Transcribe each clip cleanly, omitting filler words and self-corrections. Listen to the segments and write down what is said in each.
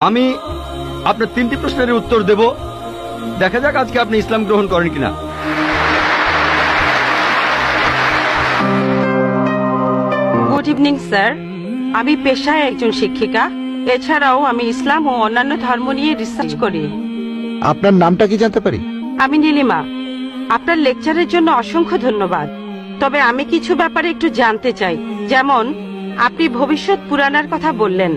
আমি আপনার 3টি প্রশ্নের উত্তর দেব, দেখা যাক আজকে আপনি ইসলাম গ্রহণ করেন কিনা। গুড ইভিনিং স্যার, আমি পেশায় একজন শিক্ষিকা। এছাড়াও আমি ইসলাম ও অন্যান্য ধর্ম নিয়ে রিসার্চ করি। আপনার নামটা কি জানতে পারি? আমি নীলিমা। আপনার লেকচারের জন্য অসংখ্য ধন্যবাদ। তবে আমি কিছু ব্যাপারে একটু জানতে চাই। যেমন আপনি ভবিষ্যৎ পুরাণের কথা বললেন,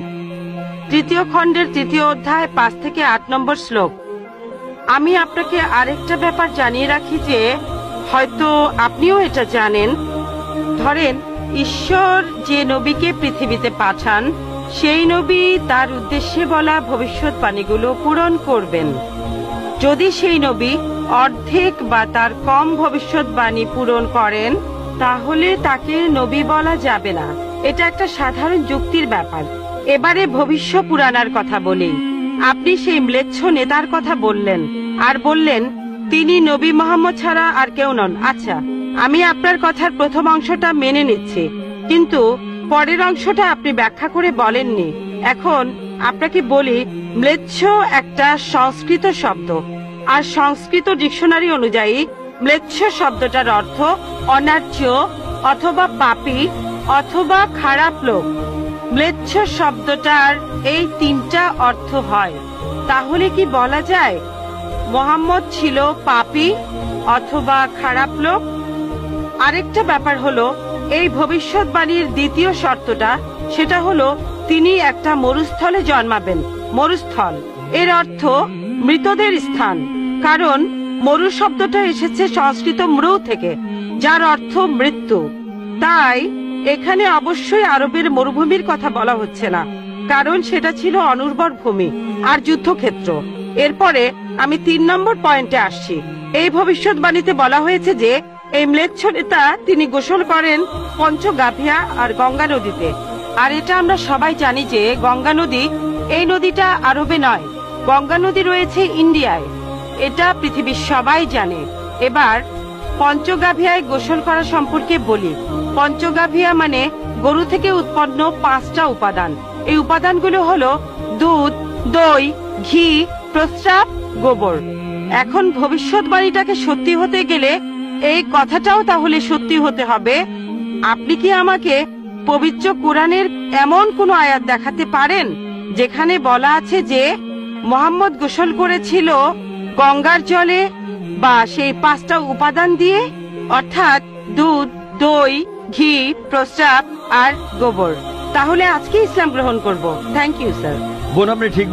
3য় খণ্ডের 3য় অধ্যায় 5 থেকে 8 নম্বর শ্লোক। আমি আপনাকে আরেকটা ব্যাপার জানিয়ে রাখি যে হয়তো আপনিও এটা জানেন। ধরেন ঈশ্বর যে নবীকে পৃথিবীতে পাঠান, সেই নবী তার উদ্দেশ্যে বলা ভবিষ্যৎবাণীগুলো পূরণ করবেন। যদি সেই নবী অর্ধেক বা তার কম ভবিষ্যৎবাণী পূরণ করেন, তাহলে তাকে নবী বলা যাবে না। এটা একটা সাধারণ যুক্তির ব্যাপার। এবারে ভবিষ্য পুরাণার কথা বলি। আপনি সেই ম্লেচ্ছ নেতার কথা বললেন আর বললেন তিনি নবী মোহাম্মদ ছাড়া আর কেউ নন। আচ্ছা, আমি আপনার কথার প্রথম অংশটা মেনে নিচ্ছি, কিন্তু পরের অংশটা আপনি ব্যাখ্যা করে বলেননি। এখন আপনাকে বলি, ম্লেচ্ছ একটা সংস্কৃত শব্দ, আর সংস্কৃত ডিকশনারি অনুযায়ী ম্লেচ্ছ শব্দটার অর্থ অনার্য অথবা পাপী অথবা খারাপ লোক। ম্লেচ্ছ শব্দটার এই 3টা অর্থ হয়। তাহলে কি বলা যায় মোহাম্মদ ছিল পাপী অথবা খারাপ লোক? আরেকটা ব্যাপার হলো, এই ভবিষ্যৎবাণীর দ্বিতীয় শর্তটা, সেটা হলো তিনি একটা মরুস্থলে জন্মাবেন। মরুস্থল এর অর্থ মৃতদের স্থান, কারণ মরু শব্দটা এসেছে সংস্কৃত মৃ থেকে, যার অর্থ মৃত্যু। তাই এখানে অবশ্যই আরবের মরুভূমির কথা বলা হচ্ছে না, কারণ সেটা ছিল অনুর্বর ভূমি আর যুদ্ধক্ষেত্র। এরপরে আমি 3 নম্বর পয়েন্টে আসছি। এই ভবিষ্যৎবাণীতে বলা হয়েছে যে এই ম্লেচ্ছ নেতা তিনি গোসল করেন পঞ্চগাভিয়া আর গঙ্গা নদীতে। আর এটা আমরা সবাই জানি যে গঙ্গা নদী, এই নদীটা আরবে নয়, গঙ্গা নদী রয়েছে ইন্ডিয়ায়। এটা পৃথিবীর সবাই জানে। এবার পঞ্চগাভিয়ায় গোসল করা সম্পর্কে বলি। পঞ্চগাভিয়া মানে গরু থেকে উৎপন্ন 5টা উপাদান। এই উপাদানগুলো হলো দুধ, দই, ঘি, প্রস্রাব, গোবর। এখন ভবিষ্যৎবাণীটাকে সত্যি হতে গেলে এই কথাটাও তাহলে সত্যি হতে হবে। আপনি কি আমাকে পবিত্র কোরআনের এমন কোন আয়াত দেখাতে পারেন যেখানে বলা আছে যে মোহাম্মদ গোসল করেছিল গঙ্গার জলে বা সেই 5টা উপাদান দিয়ে, অর্থাৎ দুধ, দই, ঘি, প্রস্রাব আর গোবর? তাহলে আজকে ইসলাম গ্রহণ করব। Thank you sir. বোন, আপনি ঠিক